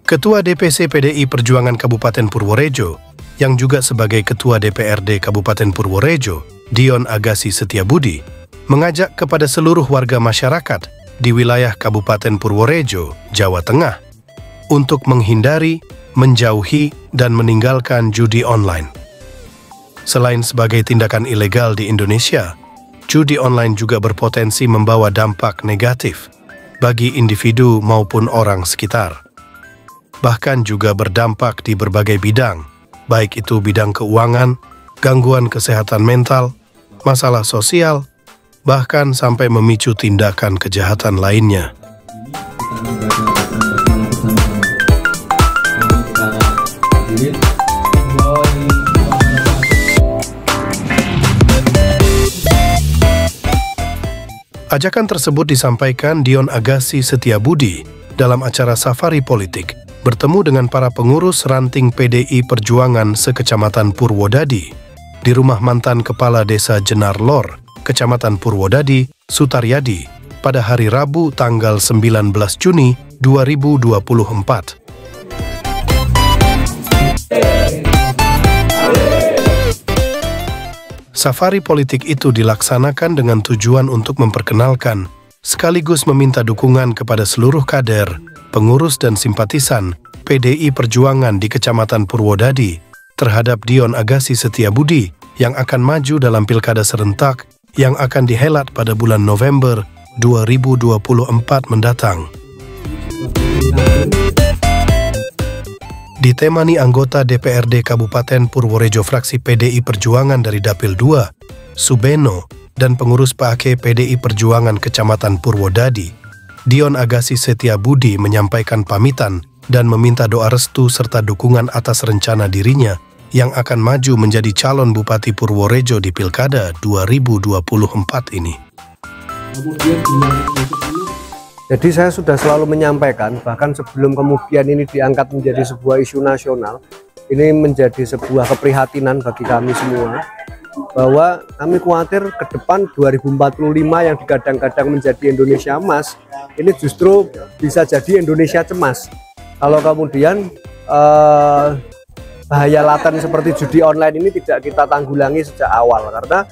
Ketua DPC PDI Perjuangan Kabupaten Purworejo, yang juga sebagai Ketua DPRD Kabupaten Purworejo, Dion Agassi Setiabudi, mengajak kepada seluruh warga masyarakat di wilayah Kabupaten Purworejo, Jawa Tengah, untuk menghindari, menjauhi, dan meninggalkan judi online. Selain sebagai tindakan ilegal di Indonesia, judi online juga berpotensi membawa dampak negatif bagi individu maupun orang sekitar. Bahkan juga berdampak di berbagai bidang, baik itu bidang keuangan, gangguan kesehatan mental, masalah sosial, bahkan sampai memicu tindakan kejahatan lainnya. Ajakan tersebut disampaikan Dion Agassi Setiabudi dalam acara Safari Politik bertemu dengan para pengurus ranting PDI Perjuangan sekecamatan Purwodadi di rumah mantan Kepala Desa Jenar Lor, Kecamatan Purwodadi, Sutaryadi, pada hari Rabu tanggal 19 Juni 2024. Safari politik itu dilaksanakan dengan tujuan untuk memperkenalkan sekaligus meminta dukungan kepada seluruh kader, pengurus dan simpatisan PDI Perjuangan di Kecamatan Purwodadi terhadap Dion Agassi Setiabudi yang akan maju dalam pilkada serentak yang akan dihelat pada bulan November 2024 mendatang. Ditemani anggota DPRD Kabupaten Purworejo fraksi PDI Perjuangan dari Dapil 2, Subeno, dan pengurus PAK PDI Perjuangan Kecamatan Purwodadi, Dion Agassi Setiabudi menyampaikan pamitan dan meminta doa restu serta dukungan atas rencana dirinya yang akan maju menjadi calon Bupati Purworejo di Pilkada 2024 ini. Jadi saya sudah selalu menyampaikan, bahkan sebelum kemudian ini diangkat menjadi sebuah isu nasional, ini menjadi sebuah keprihatinan bagi kami semua, bahwa kami khawatir ke depan 2045 yang digadang-gadang menjadi Indonesia emas, ini justru bisa jadi Indonesia cemas. Kalau kemudian bahaya laten seperti judi online ini tidak kita tanggulangi sejak awal, karena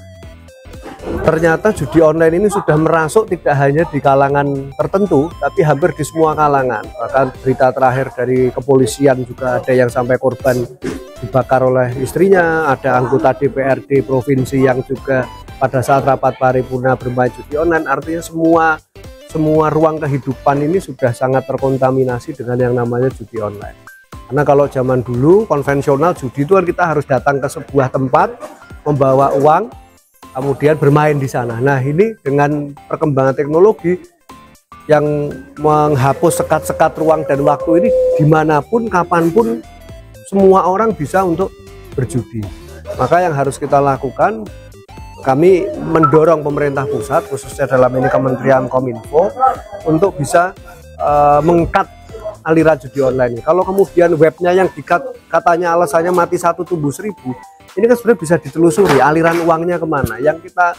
ternyata judi online ini sudah merasuk tidak hanya di kalangan tertentu, tapi hampir di semua kalangan. Bahkan berita terakhir dari kepolisian juga ada yang sampai korban dibakar oleh istrinya, ada anggota DPRD provinsi yang juga pada saat rapat paripurna bermain judi online. Artinya semua ruang kehidupan ini sudah sangat terkontaminasi dengan yang namanya judi online. Karena kalau zaman dulu konvensional judi itu kan kita harus datang ke sebuah tempat, membawa uang, kemudian bermain di sana. Nah, ini dengan perkembangan teknologi yang menghapus sekat-sekat ruang dan waktu ini, dimanapun, kapanpun, semua orang bisa untuk berjudi. Maka yang harus kita lakukan, kami mendorong pemerintah pusat, khususnya dalam ini Kementerian Kominfo, untuk bisa meng-cut aliran judi online. Kalau kemudian webnya yang katanya alasannya mati 1 tumbuh 1000, ini kan sebenarnya bisa ditelusuri aliran uangnya kemana. Yang kita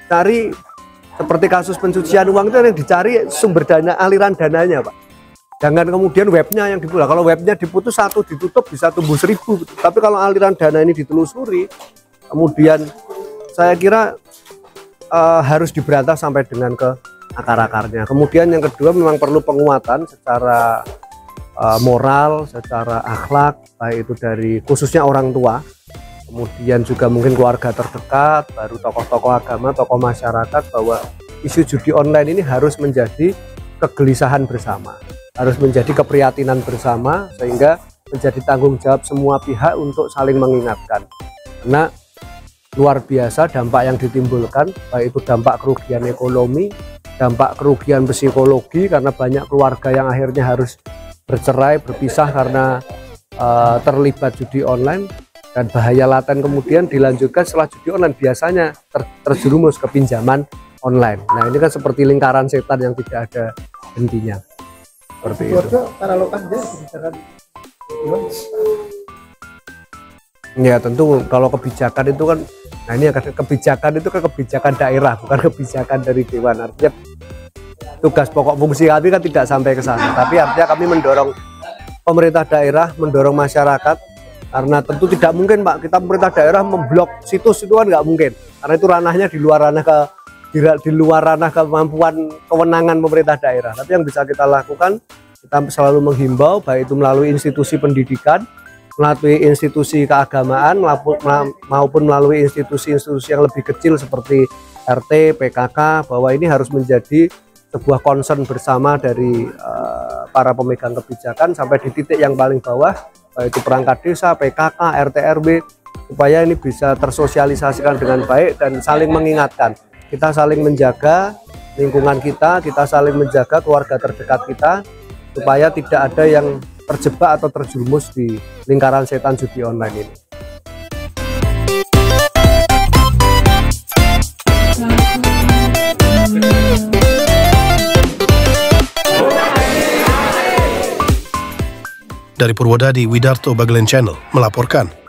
cari seperti kasus pencucian uang itu yang dicari sumber dana, aliran dananya, Pak. Jangan kemudian webnya yang diputus. Kalau webnya diputus 1 ditutup bisa tumbuh 1000. Tapi kalau aliran dana ini ditelusuri, kemudian saya kira harus diberantas sampai dengan ke akar-akarnya. Kemudian yang kedua memang perlu penguatan secara moral, secara akhlak, baik itu dari khususnya orang tua, kemudian juga mungkin keluarga terdekat, baru tokoh-tokoh agama, tokoh masyarakat, bahwa isu judi online ini harus menjadi kegelisahan bersama, harus menjadi keprihatinan bersama, sehingga menjadi tanggung jawab semua pihak untuk saling mengingatkan. Karena luar biasa dampak yang ditimbulkan, baik itu dampak kerugian ekonomi, dampak kerugian psikologi, karena banyak keluarga yang akhirnya harus bercerai, berpisah karena terlibat judi online. Dan bahaya laten kemudian dilanjutkan setelah judi online biasanya terjerumus ke pinjaman online. Nah, ini kan seperti lingkaran setan yang tidak ada hentinya. Seperti itu. Ya tentu kalau kebijakan itu kan, nah ini kebijakan itu kan kebijakan daerah, bukan kebijakan dari dewan. Artinya tugas pokok fungsi kami kan tidak sampai ke sana, tapi artinya kami mendorong pemerintah daerah mendorong masyarakat, karena tentu tidak mungkin Pak kita pemerintah daerah memblok situs, itu kan nggak mungkin, karena itu ranahnya di luar ranah kemampuan kewenangan pemerintah daerah. Tapi yang bisa kita lakukan, kita selalu menghimbau baik itu melalui institusi pendidikan, melalui institusi keagamaan, maupun melalui institusi-institusi yang lebih kecil seperti RT, PKK, bahwa ini harus menjadi sebuah concern bersama dari para pemegang kebijakan sampai di titik yang paling bawah, yaitu perangkat desa, PKK, RT, RW, supaya ini bisa tersosialisasikan dengan baik dan saling mengingatkan. Kita saling menjaga lingkungan kita saling menjaga keluarga terdekat kita, supaya tidak ada yang terjebak atau terjerumus di lingkaran setan judi online ini. Dari Purwodadi, Widarto Bagelen Channel melaporkan.